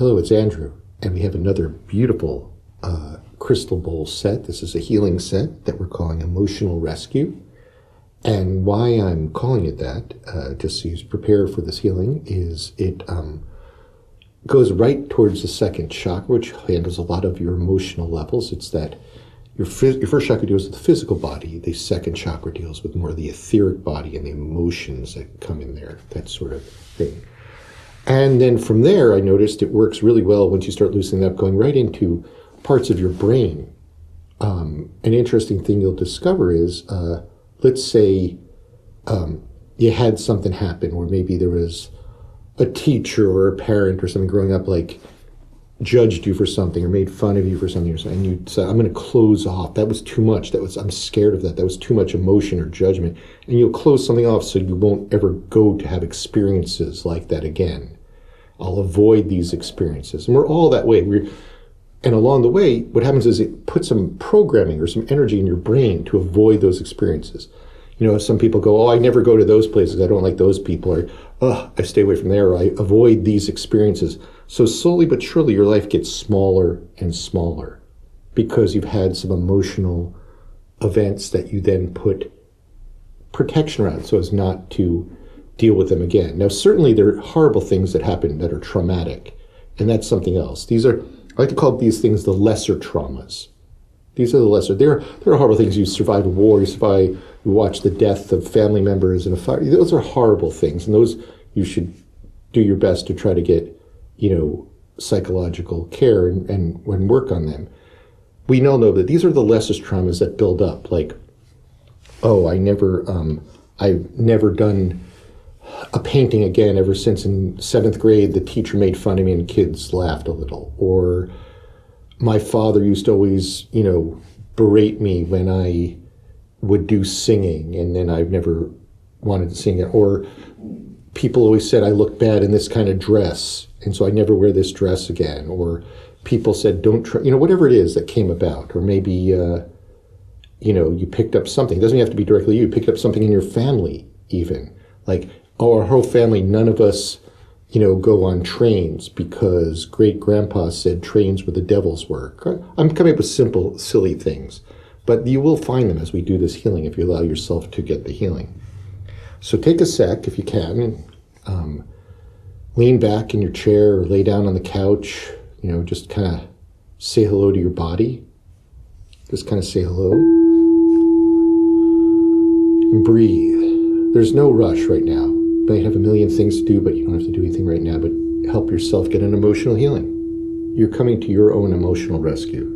Hello, it's Andrew, and we have another beautiful crystal bowl set. This is a healing set that we're calling Emotional Rescue. And why I'm calling it that, just so you prepare for this healing, is it goes right towards the second chakra, which handles a lot of your emotional levels. It's that your first chakra deals with the physical body. The second chakra deals with more of the etheric body and the emotions that come in there, that sort of thing. And then from there, I noticed it works really well once you start loosening up, going right into parts of your brain. An interesting thing you'll discover is, let's say you had something happen, or maybe there was a teacher or a parent or something growing up, like judged you for something or made fun of you for something, and you said, I'm going to close off. That was too much. I'm scared of that. That was too much emotion or judgment. And you'll close something off so you won't ever go to have experiences like that again. I'll avoid these experiences. And we're all that way. And along the way, what happens is it puts some programming or some energy in your brain to avoid those experiences. You know, some people go, I never go to those places. I don't like those people. Or, I stay away from there. Or I avoid these experiences. So slowly but surely, your life gets smaller and smaller because you've had some emotional events that you then put protection around so as not to deal with them again. Now, certainly there are horrible things that happen that are traumatic, and that's something else. I like to call these things the lesser traumas. These are the lesser. There are horrible things. You survive a war, you watch the death of family members in a fire. Those are horrible things, and those you should do your best to try to get, psychological care and work on them. We all know that these are the lessest traumas that build up. Like, I've never done a painting again ever since in 7th grade the teacher made fun of me and kids laughed a little. Or my father used to always, berate me when I would do singing, and then I've never wanted to sing it. Or people always said I look bad in this kind of dress, and so I never wear this dress again. Or people said, don't try, whatever it is that came about. Or maybe, you picked up something. It doesn't have to be directly you. Picked up something in your family even. Like, our whole family, none of us, go on trains because great-grandpa said trains were the devil's work. I'm coming up with simple, silly things. But you will find them as we do this healing if you allow yourself to get the healing. So take a sec, if you can, and lean back in your chair or lay down on the couch, just kind of say hello to your body. Just kind of say hello. And breathe. There's no rush right now. You might have a million things to do, but you don't have to do anything right now, but help yourself get an emotional healing. You're coming to your own emotional rescue.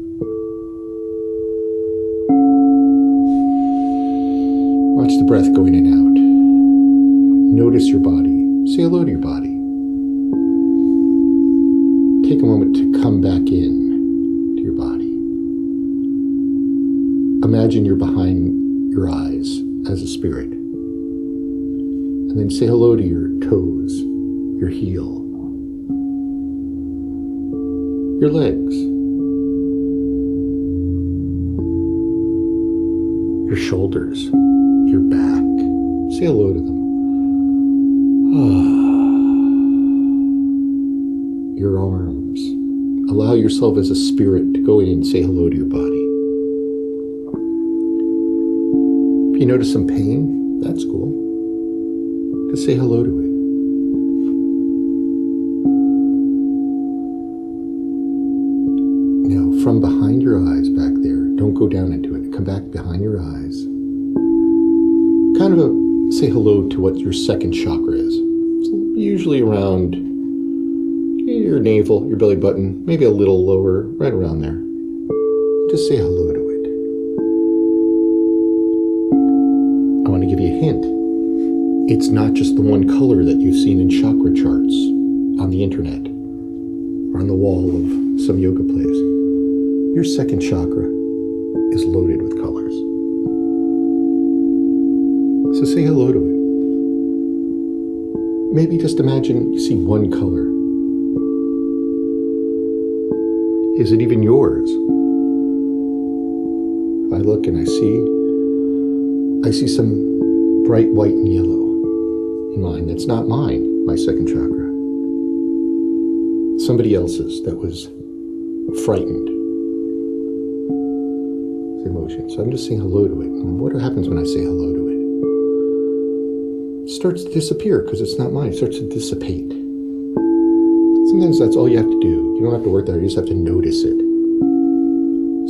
Watch the breath go in and out. Notice your body. Say hello to your body. Take a moment to come back in to your body. Imagine you're behind your eyes as a spirit. And then say hello to your toes, your heel, your legs, your shoulders, your back. Say hello to them. Your arms. Allow yourself as a spirit to go in and say hello to your body. If you notice some pain, that's cool. Just say hello to it. Now, from behind your eyes back there, don't go down into it. Come back behind your eyes. Kind of say hello to what your second chakra is. It's usually around your navel, your belly button, maybe a little lower, right around there. Just say hello to it. I want to give you a hint. It's not just the one color that you've seen in chakra charts on the internet or on the wall of some yoga place. Your second chakra is loaded with colors. So say hello to it. Maybe just imagine you see one color. Is it even yours? If I look and I see some bright white and yellow in mine. That's not mine, my second chakra. somebody else's that was frightened. Emotion. So I'm just saying hello to it. And what happens when I say hello to it? It starts to disappear because it's not mine. It starts to dissipate. Sometimes that's all you have to do. You don't have to work there. You just have to notice it.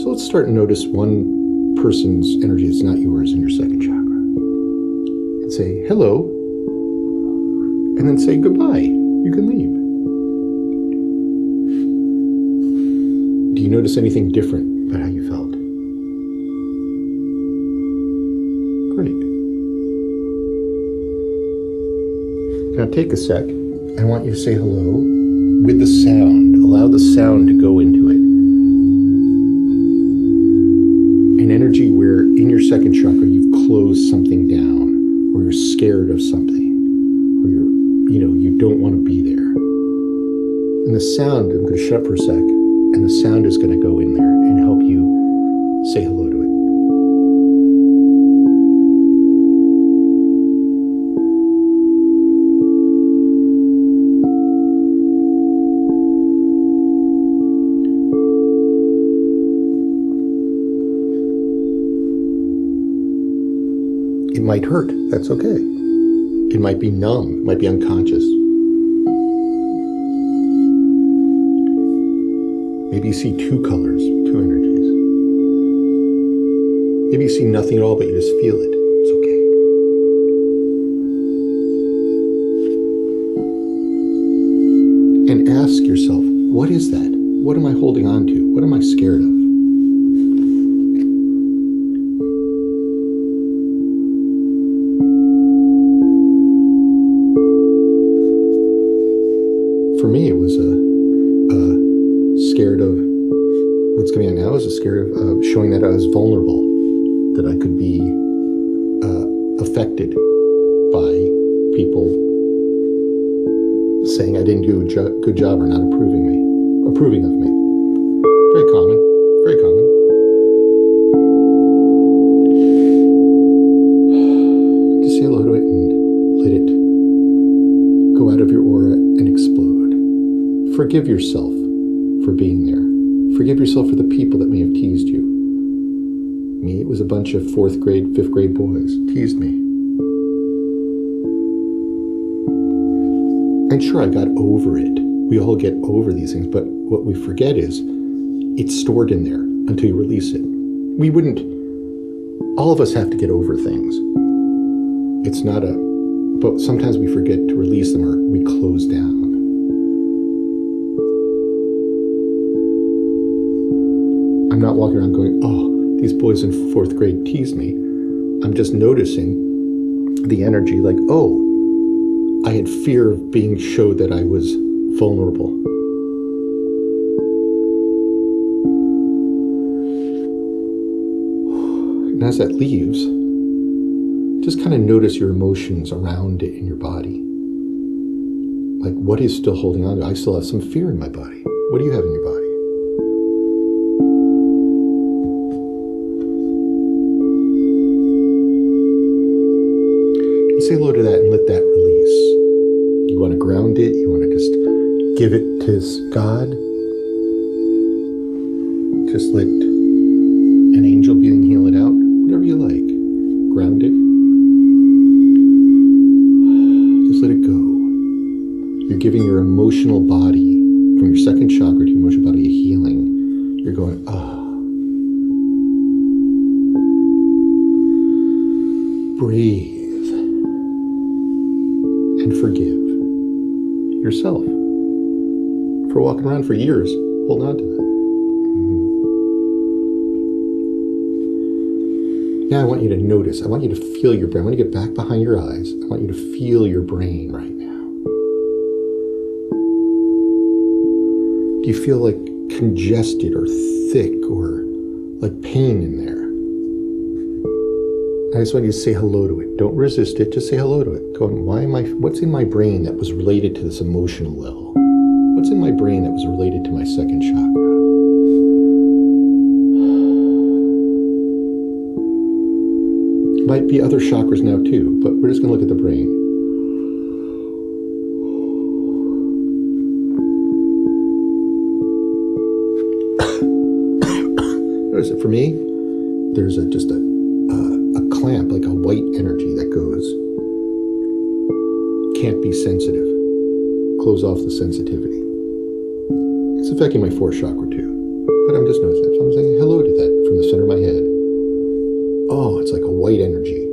So let's start and notice one person's energy that's not yours in your second chakra. And say hello. And then say goodbye. You can leave. Do you notice anything different about how you felt? Great. Now take a sec. I want you to say hello with the sound. Allow the sound to go into it. An energy where in your second chakra you've closed something down, or you're scared of something, or you don't want to be there. And the sound, I'm going to shut up for a sec, and the sound is going to go in there and help you say hello to it. It might hurt. That's okay. It might be numb. It might be unconscious. Maybe you see two colors, two energies. Maybe you see nothing at all, but you just feel it. It's okay. And ask yourself, what is that? What am I holding on to? What am I scared of? For me, it was scared of what's coming on now. Is scared of showing that I was vulnerable, that I could be affected by people saying I didn't do a good job or not approving of me. Very common, very common. Just say hello to it and let it go out of your aura and explode. Forgive yourself for being there. Forgive yourself for the people that may have teased you. Me, it was a bunch of 4th grade, 5th grade boys teased me. And sure, I got over it. We all get over these things, but what we forget is it's stored in there until you release it. All of us have to get over things. But sometimes we forget to release them or we close down. I'm not walking around going, oh, these boys in 4th grade teased me. I'm just noticing the energy like, oh, I had fear of being showed that I was vulnerable. And as that leaves, just kind of notice your emotions around it in your body. Like, what is still holding on to? I still have some fear in my body. What do you have in your body? Say hello to that and let that release. You want to ground it. You want to just give it to God. Just let an angel being heal it out. Whatever you like. Ground it. Just let it go. You're giving your emotional body, from your second chakra to your emotional body, a healing. You're going, Breathe. And forgive yourself for walking around for years holding on to that. Now I want you to notice. I want you to feel your brain. I want you to get back behind your eyes. I want you to feel your brain right now. Do you feel like congested or thick or like pain in there? I just want you to say hello to it. Don't resist it. Just say hello to it. Going, what's in my brain that was related to this emotional level? What's in my brain that was related to my second chakra? Might be other chakras now too, but we're just going to look at the brain. Notice it. For me, there's just a clamp, like a white energy that goes, can't be sensitive. Close off the sensitivity. It's affecting my fourth chakra too. But I'm just noticing it. So I'm saying hello to that from the center of my head. Oh, it's like a white energy.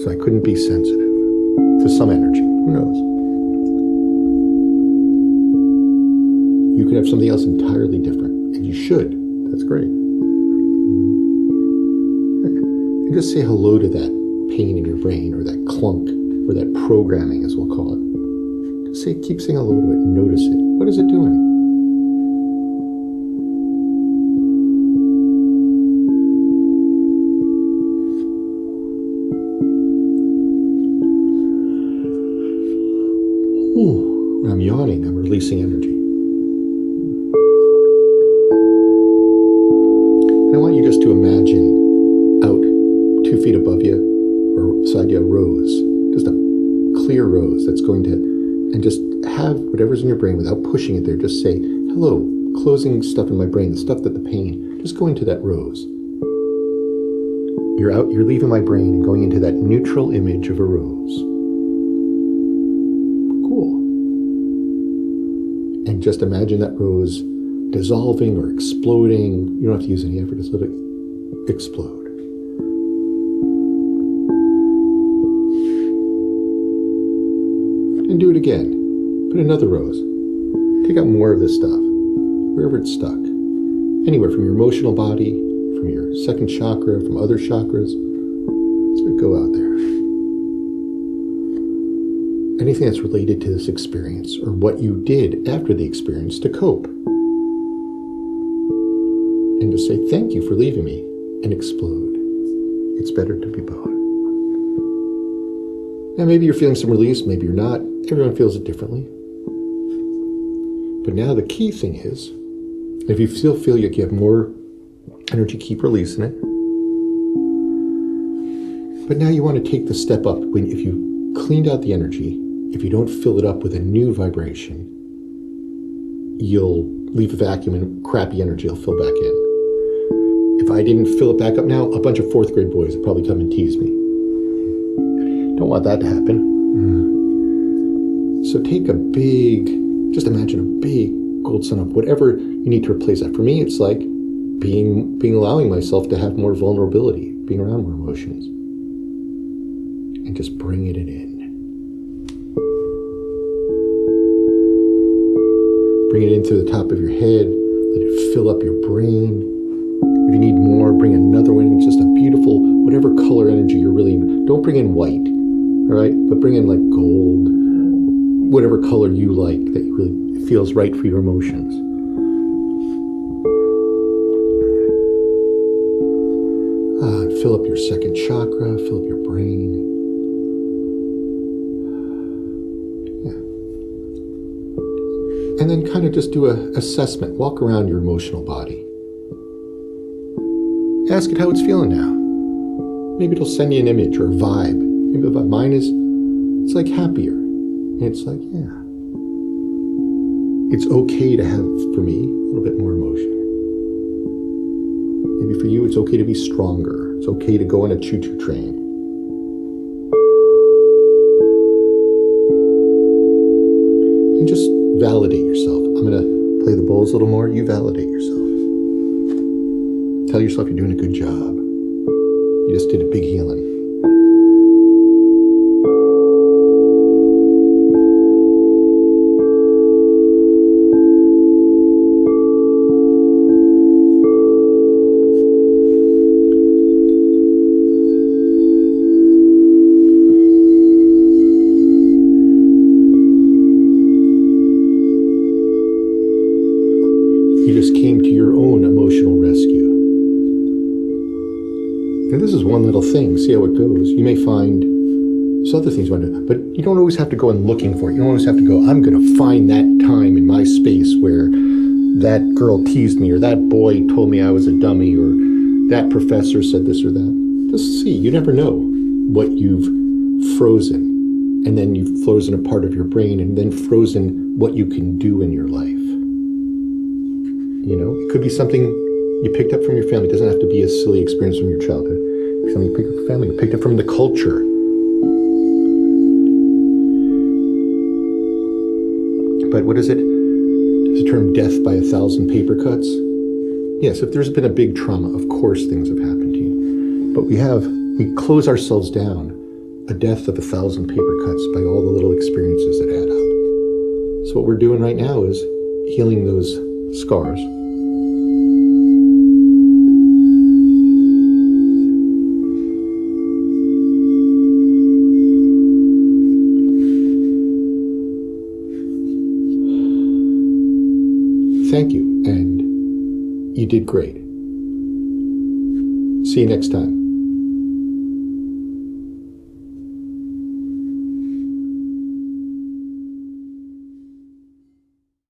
So I couldn't be sensitive to some energy. Who knows? You could have something else entirely different, and you should. That's great. And just say hello to that pain in your brain, or that clunk, or that programming, as we'll call it. Just keep saying hello to it, and notice it. What is it doing? Ooh, I'm yawning. I'm releasing energy. And I want you just to imagine out 2 feet above you or beside you a rose, just a clear rose that's going to, and just have whatever's in your brain without pushing it there. Just say, hello, closing stuff in my brain, the stuff that the pain, just go into that rose. You're leaving my brain and going into that neutral image of a rose. Cool. And just imagine that rose dissolving or exploding. You don't have to use any effort, just let it explode. And do it again. Put another rose. Take out more of this stuff, wherever it's stuck. Anywhere from your emotional body, from your second chakra, from other chakras. So go out there. Anything that's related to this experience or what you did after the experience to cope. And just say, thank you for leaving me, and explode. It's better to be both. Now maybe you're feeling some release, maybe you're not. Everyone feels it differently. But now the key thing is, if you still feel like you have more energy, keep releasing it. But now you want to take the step up. If you cleaned out the energy, if you don't fill it up with a new vibration, you'll leave a vacuum and crappy energy will fill back in. If I didn't fill it back up now, a bunch of 4th grade boys would probably come and tease me. Don't want that to happen. So take just imagine a big gold sun up, whatever you need to replace that. For me, it's like allowing myself to have more vulnerability, being around more emotions, and just bringing it in. Bring it in through the top of your head, let it fill up your brain. If you need more, bring another one in. It's just a beautiful, whatever color energy you're really, don't bring in white, all right? But bring in like gold, whatever color you like that really feels right for your emotions. And fill up your second chakra, fill up your brain. Yeah. And then kind of just do an assessment. Walk around your emotional body. Ask it how it's feeling now. Maybe it'll send you an image or a vibe. Maybe the vibe. Mine is, it's like happier. And it's like, yeah. It's okay to have, for me, a little bit more emotion. Maybe for you, it's okay to be stronger. It's okay to go on a choo-choo train. And just validate yourself. I'm going to play the bowls a little more. You validate yourself. Tell yourself you're doing a good job. You just did a big healing. You just came to your own emotional rescue. And this is one little thing. See how it goes. You may find there's other things you want to do, but you don't always have to go and looking for it. You don't always have to go, I'm going to find that time in my space where that girl teased me, or that boy told me I was a dummy, or that professor said this or that. Just see. You never know what you've frozen. And then you've frozen a part of your brain, and then frozen what you can do in your life. You know, it could be something you picked up from your family. It doesn't have to be a silly experience from your childhood. Something you picked up from family, you picked up from the culture. But what is it? There's a term, death by 1,000 paper cuts. Yes, if there's been a big trauma, of course things have happened to you. But we close ourselves down, a death of 1,000 paper cuts by all the little experiences that add up. So what we're doing right now is healing those scars. Thank you, and you did great. See you next time.